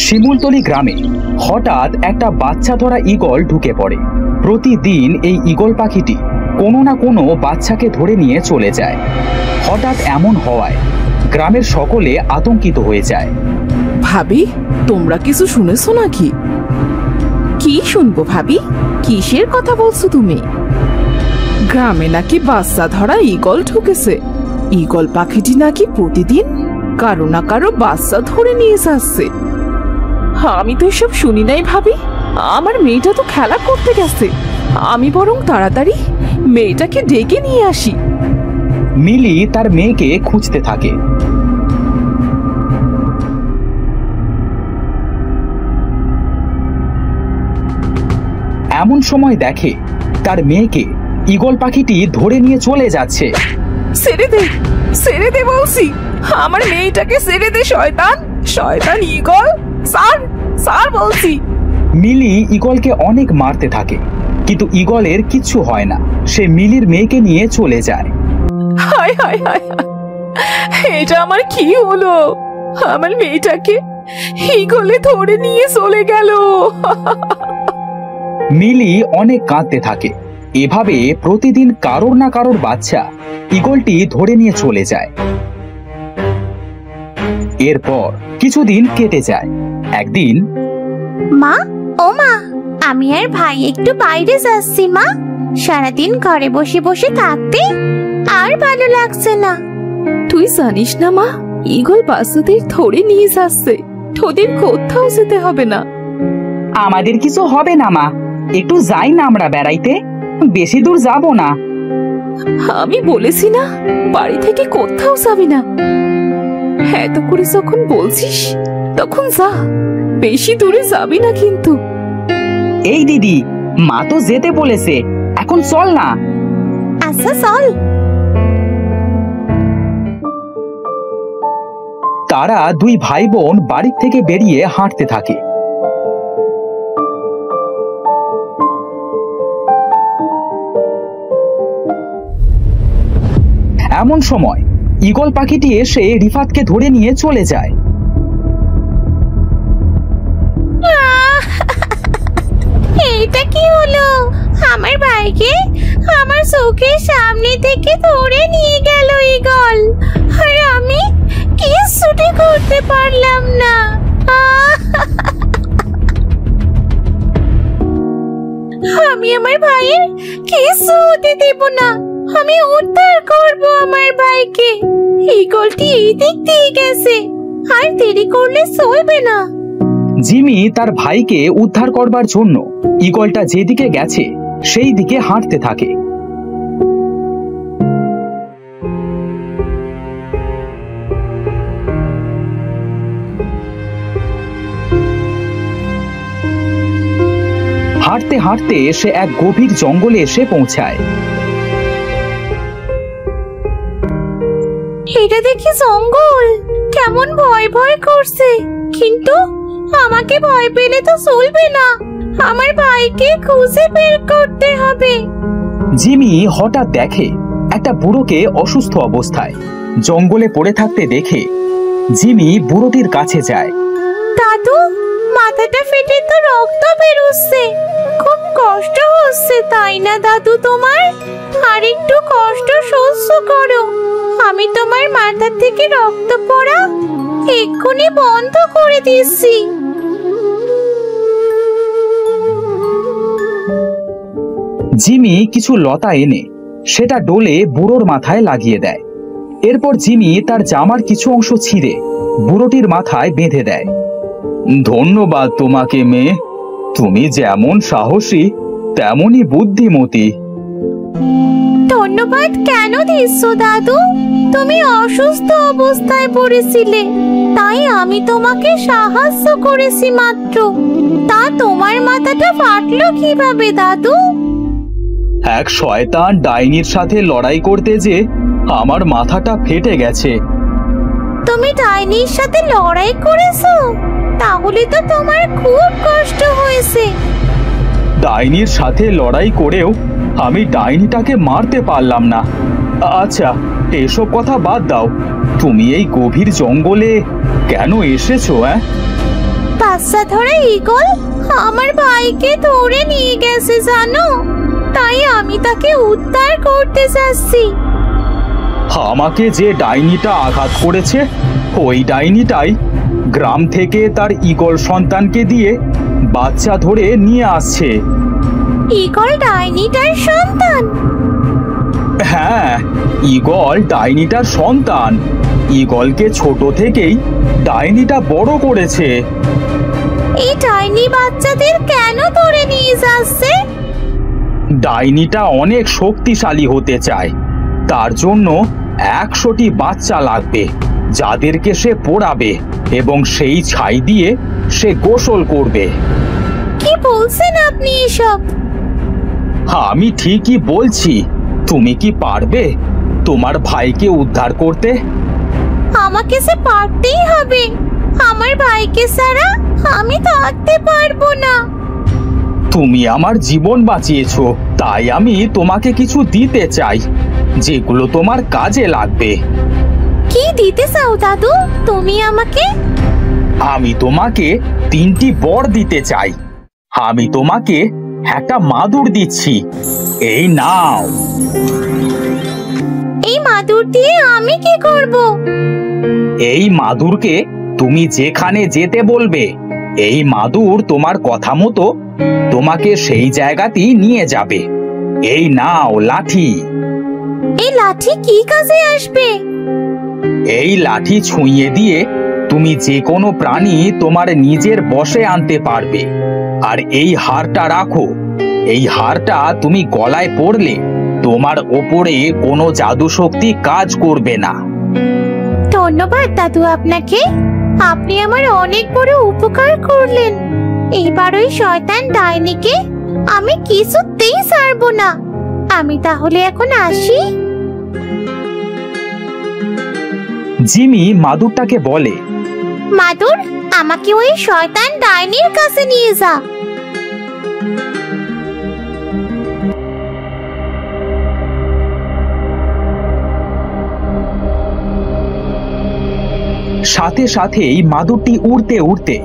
শিমুলতলি গ্রামে হঠাৎ একটা বাচ্চা ধরা ঈগল ঢুকে পড়ে। প্রতিদিন এই ঈগল পাখিটি কোনো না কোনো বাচ্চাকে ধরে নিয়ে চলে যায়। হঠাৎ এমন হওয়ায় গ্রামের সকলে আতঙ্কিত হয়ে যায়। ভাবি, তোমরা কিছু শুনেছো নাকি? কি শুনবো ভাবি? কিসের কথা বলছো তুমি? গ্রামে নাকি বাচ্চা ধরা ঈগল ঢুকেছে। ঈগল পাখিটি নাকি প্রতিদিন কারো না কারো বাচ্চা ধরে নিয়ে যাচ্ছে। আমি তো এসব শুনি নাই ভাবি। আমার মেয়েটা তো খেলা করতে গেছে। আমি বরং তাড়াতাড়ি মেয়েটাকে ডেকে নিয়ে আসি। মিলি তার মেয়েকে খুঁজতে থাকে। এমন সময় দেখে তার মেয়েকে ঈগল পাখিটি ধরে নিয়ে চলে যাচ্ছে। ছেড়ে দে, ছেড়ে দে বলছি। আমার মেয়েটাকে ছেড়ে দে শয়তান, শয়তান ঈগল। স্যার, স্যার বলছি। মিলি ঈগলকে অনেক মারতে থাকে, কিন্তু ঈগলের কিচ্ছু হয় না। সে মিলির মেয়েকে নিয়ে চলে যায়। হায় হায় হায়, এটা আমার কি হলো? আমার মেয়েটাকে ঈগলে ধরে নিয়ে চলে গেল। মিলি অনেক কাঁদতে থাকে। এভাবে প্রতিদিন কারোর না কারোর বাচ্চা ঈগলটি ধরে নিয়ে চলে যায়। এরপর কিছুদিন কেটে যায়। একদিন, মা, ও মা, আমি আর ভাই একটু বাইরে যাচ্ছি মা। সারাদিন ঘরে বসে বসে থাকতে আর ভালো লাগছে না। তুই জানিস না মা, ঈগল বাচ্চাদের ধরে নিয়ে যাচ্ছে। তোদের কোথাও যেতে হবে না। আমাদের কিছু হবে না মা, একটু যাই না আমরা বেড়াইতে, বেশি দূর যাব না। আমি বলেছি না, বাড়ি থেকে কোথাও যাবি না। এত করে যখন বলছিস তখন যা, বেশি দূরে যাবি না কিন্তু। এই দিদি, মা তো যেতে বলেছে, এখন চল না। আচ্ছা চল। তারা দুই ভাই বোন বাড়ি থেকে বেরিয়ে হাঁটতে থাকে। এমন সময় ঈগল পাখিটি এসে রিফাতকে ধরে নিয়ে চলে যায়। এইটা কি হলো? আমার ভাইকে আমার চোখের সামনে থেকে ধরে নিয়ে গেল ঈগল, আর আমি কিছুটি করতে পারলাম না। আমি আমার ভাইয়ের কিছু হতে দেব না। আমি উদ্ধার করব আমার ভাইকে। ঈগলটি এই দিক দিয়ে গেছে, আর দেরি করলে চলবে না। জিমি তার ভাইকে উদ্ধার করবার জন্য ঈগলটা যেদিকে গেছে সেই দিকে হাঁটতে থাকে। হাঁটতে হাঁটতে সে এক গভীর জঙ্গলে এসে পৌঁছায়। এটা দেখি জঙ্গল, কেমন ভয় ভয় করছে। কিন্তু আমাকে ভয় পেলে তো চলবে না, আমার ভাইকে খুঁজে বের করতে হবে। জিমি হঠাৎ দেখে একটা বুড়োকে অসুস্থ অবস্থায় জঙ্গলে পড়ে থাকতে দেখে জিমি বুড়োটির কাছে যায়। দাদু, মাথাটা ফেটে তো রক্ত বেরোচ্ছে, খুব কষ্ট হচ্ছে তাই না দাদু তোমার? আর একটু কষ্ট সহ্য করো, আমি তোমার মাথা থেকে রক্ত পড়া এক্ষুনি বন্ধ করে দিচ্ছি। জিমি কিছু লতা এনে সেটা ডোলে বুড়োর মাথায় লাগিয়ে দেয়। এরপর জিমি তার জামার কিছু অংশ ছিঁড়ে বুড়োটির মাথায় বেঁধে দেয়। ধন্যবাদ তোমাকে মেয়ে, তুমি যেমন সাহসী তেমনই বুদ্ধিমতী। ধন্যবাদ কেন দিচ্ছ দাদু? তুমি অসুস্থ অবস্থায় পড়েছিলে, তাই আমি তোমাকে সাহায্য করেছি মাত্র। তা তোমার মাথাটা ফাটলো কিভাবে দাদু? এক শয়তান ডাইনির সাথে লড়াই করতে যে আমার মাথাটা ফেটে গেছে। তুমি ডাইনির সাথে লড়াই করেছো? তাহলে তো তোমার খুব কষ্ট হয়েছে। ডাইনির সাথে লড়াই করেও আমি ডাইনিটাকে মারতে পারলাম না। আচ্ছা, এসব কথা বাদ দাও। তুমি এই গভীর জঙ্গলে কেন এসেছো? বাচ্চা ধরা ঈগল আমার ভাইকে ধরে নিয়ে গেছে জানো, তাই আমি তাকে উদ্ধার করতে যাচ্ছি। আমাকে যে ডাইনিটা আঘাত করেছে ওই ডাইনিটাই গ্রাম থেকে তার ঈগল সন্তানকে দিয়ে বাচ্চা ধরে নিয়ে আসছে। ঈগল ডাইনিটার সন্তান? হ্যাঁ, ঈগল ডাইনিটার সন্তান। ঈগলকে ছোট থেকেই ডাইনিটা বড় করেছে। এই ডাইনি বাচ্চাদের কেন ধরে নিয়ে যাচ্ছে? ডাইনিটা অনেক শক্তিশালী হতে চায়, তার জন্য 100টি বাচ্চা লাগবে যাদেরকে সে পোড়াবে এবং সেই ছাই দিয়ে সে গোসল করবে। কি বলছেন আপনি এসব? আমি ঠিকই বলছি। তুমি কি পারবে তোমার ভাইকে উদ্ধার করতে? আমাকে সে পারতেই হবে। আমার ভাইকে ছাড়া আমি থাকতে পারবো না। তুমি আমার জীবন বাঁচিয়েছো, তাই আমি তোমাকে কিছু দিতে চাই যেগুলো তোমার কাজে লাগবে। কি দিতে চাও দাদু তুমি আমাকে? আমি তোমাকে 3টি বর দিতে চাই। আমি তোমাকে একটা মাদুর দিচ্ছি, এই নাও। এই মাদুর দিয়ে আমি কি করব? এই মাদুরকে তুমি যেখানে যেতে বলবে, এই মাদুর তোমার কথা মতো তোমাকে সেই জায়গাতেই নিয়ে যাবে। এই নাও লাঠি। এই লাঠি কি কাজে আসবে? এই লাঠি ছুঁয়ে দিয়ে তুমি যে কোনো প্রাণী তোমার নিজের বশে আনতে পারবে। আর এই হারটা রাখো, এই হারটা তুমি গলায় পরলে তোমার ওপরে কোনো জাদু শক্তি কাজ করবে না। ধন্যবাদ দাদু আপনাকে, আপনি আমার অনেক বড় উপকার করলেন। এইবার ওই শয়তান ডাইনিকে আমি কিছুতেই ছাড়বো না। আমি তাহলে এখন আসি। জিমি মাদুরটাকে বলে, মাদুর, আমাকে ওই শয়তান ডাইনির কাছে নিয়ে যা। সাথে সাথেই মাদুরটি উড়তে উড়তে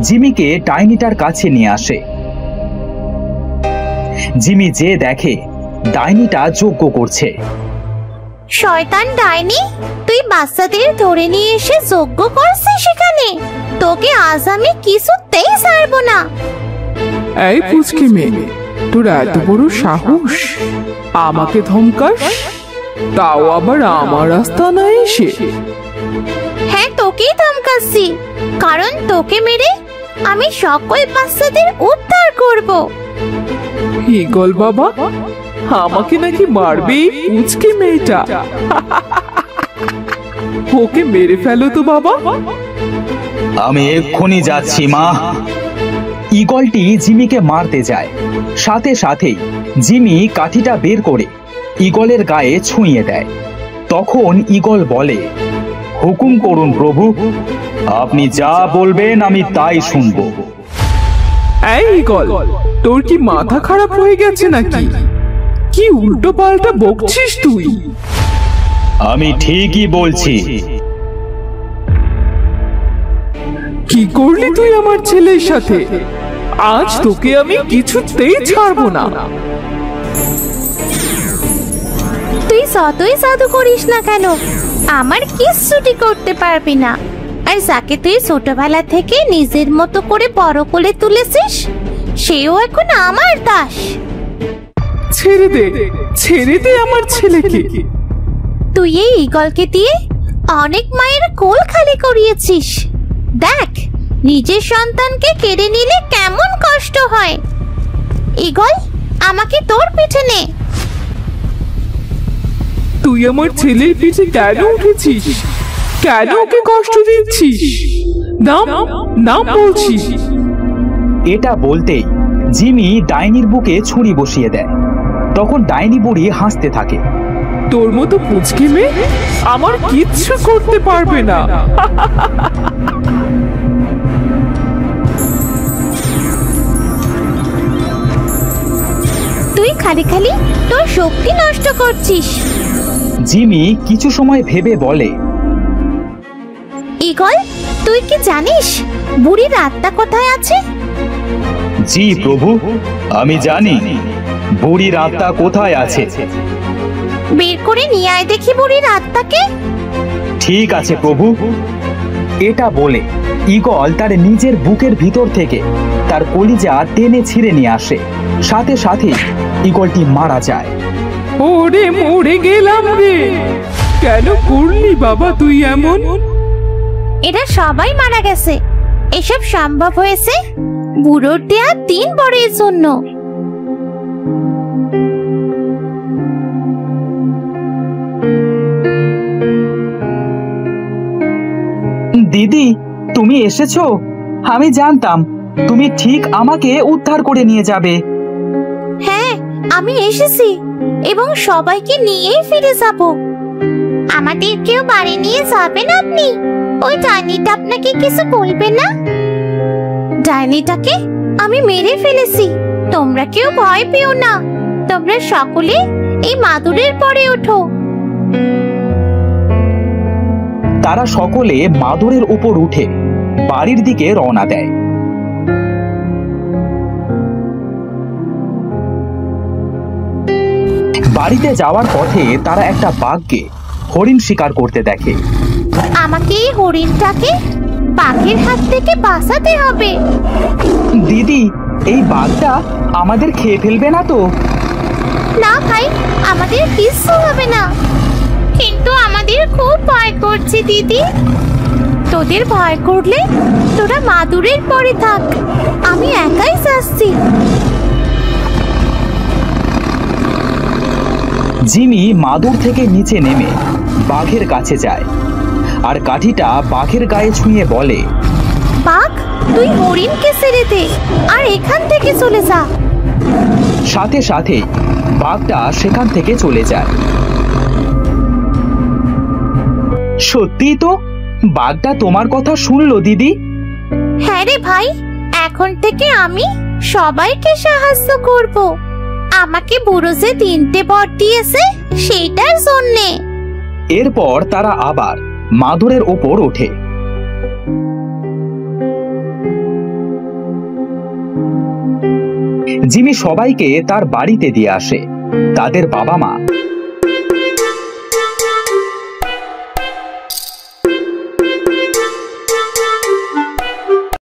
জিমিকে ডাইনিটার কাছে নিয়ে আসে। জিমি যে দেখে ডাইনিটা যজ্ঞ করছে। শয়তান ডাইনি, তুই বাচ্চাদের ধরে নিয়ে এসে যজ্ঞ করছিস সেখানে? তোকে আজ আমি কিছুতেই ছাড়বো না। এই পুচকি মেয়ে, তোর এত বড় সাহস আমাকে ধমকাস, তাও আবার আমার আস্তানায় এসে? হ্যাঁ, তোকেই ধমকাচ্ছি, কারণ তোকে মেরে আমি সকল বাচ্চাদের উদ্ধার করব। ঈগল বাবা, আমাকে নাকি মারবে এই পুচকি মেয়েটা? ওকে মেরে ফেলো তো বাবা। আমি এক্ষুনি যাচ্ছি মা। ঈগলটি জিমিকে মারতে যায়। সাথে সাথেই জিমি কাঠিটা বের করে ঈগলের গায়ে ছুঁয়ে দেয়। তখন ঈগল বলে, হুকুম করুন প্রভু, আপনি যা বলবেন আমি তাই শুনব। এই ঈগল, তোর কি মাথা খারাপ হয়ে গেছে নাকি? কি উল্টো পাল্টা বকছিস তুই? আমি ঠিকই বলছি। কি করলি তুই আমার ছেলের সাথে? আজ তোকে আমি কিছুতেই ছাড়বো না। তুই যতই জাদু করিস না কেন, আমার কিচ্ছুটি করতে পারবি না। আর যাকে তুই ছোটবেলা থেকে নিজের মতো করে বড় করে তুলেছিস, সেও এখন আমার দাস। ছেড়ে দে, ছেড়ে দে আমার ছেলেকে। তুই এই ঈগলকে দিয়ে অনেক মায়ের কোল খালি করিয়েছিস। দেখ, নিজের সন্তানকে কেড়ে নিলে কেমন কষ্ট হয়। ঈগল, আমাকে তোর পিঠে নে। তুই আমার ছেলের পিছে কেন উঠেছিস? কেন ওকে কষ্ট দিচ্ছিস? নাম নাম বলছি। এটা বলতেই জিমি ডাইনির বুকে ছুরি বসিয়ে দেয়। তখন ডাইনি বুড়ি হাসতে থাকে। তোর মতো পুচকে মেয়ে আমার কিচ্ছু করতে পারবে না। তুই খালি খালি তোর শক্তি নষ্ট করছিস। জিমি কিছু সময় ভেবে বলে, ঈগল, তুই কি জানিস বুড়ির আত্মা কোথায় আছে? জি প্রভু, আমি জানি বুড়ির আত্মা কোথায় আছে। বের করে নিয়ে আয় দেখি বুড়ির আত্মাকে। ঠিক আছে প্রভু। এটা বলে ঈগল তার নিজের বুকের ভিতর থেকে তার কলিজা টেনে ছিঁড়ে নিয়ে আসে। সাথে সাথে ঈগলটি মারা যায়। ওরে মরে গেলাম রে, কেন করলি বাবা তুই এমন? এরা সবাই মারা গেছে। এসব সম্ভব হয়েছে বুড়োর দেয়া 3 বরের জন্য। দিদি, তুমি এসেছো। আমি জানতাম তুমি ঠিক আমাকে উদ্ধার করে নিয়ে যাবে। হ্যাঁ, আমি এসেছি এবং সবাইকে নিয়েই ফিরে যাব। আমাদের কেউ বাড়ি নিয়ে যাবেন আপনি? ওই ডাইনিটা আপনাকে কিছু বলবে না? ডাইনিটাকে আমি মেরে ফেলেছি। তোমরা কেউ ভয় পেও না। তোমরা সকলে এই মাদুরের পরে ওঠো। তারা সকলে মাদুরের উপর উঠে বাড়ির দিকে রওনা দেয়। বাড়িতে যাওয়ার পথে তারা একটা বাঘকে হরিণ শিকার করতে দেখে। আমাকে এই হরিণটাকে বাঘের হাত থেকে বাঁচাতে হবে। দিদি, এই বাঘটা আমাদের খেয়ে ফেলবে না তো? না ভাই, আমাদের কিচ্ছু হবে না, কিন্তু আমাদের খুব ভয় করছে দিদি। তোদের ভয় করলে তোরা মাদুরের পরে থাক, আমি একাই যাচ্ছি। জিমি মাদুর থেকে নিচে নেমে বাঘের কাছে যায় আর কাঠিটা বাঘের গায়ে ছুঁয়ে বলে, বাঘ, তুই হরিণকে ছেড়ে দে আর এখান থেকে চলে যা। সাথে সাথে বাঘটা সেখান থেকে চলে যায়। সত্যি তো, বাঘটা তোমার কথা শুনলো দিদি। হ্যাঁ রে ভাই, এখন থেকে আমি সবাইকে সাহায্য করব। আমাকে বুড়ো যে 3টে বর দিয়েছে সেইটার জন্যে। এরপর তারা আবার মাদুরের ওপর ওঠে। জিমি সবাইকে তার বাড়িতে দিয়ে আসে। তাদের বাবা মা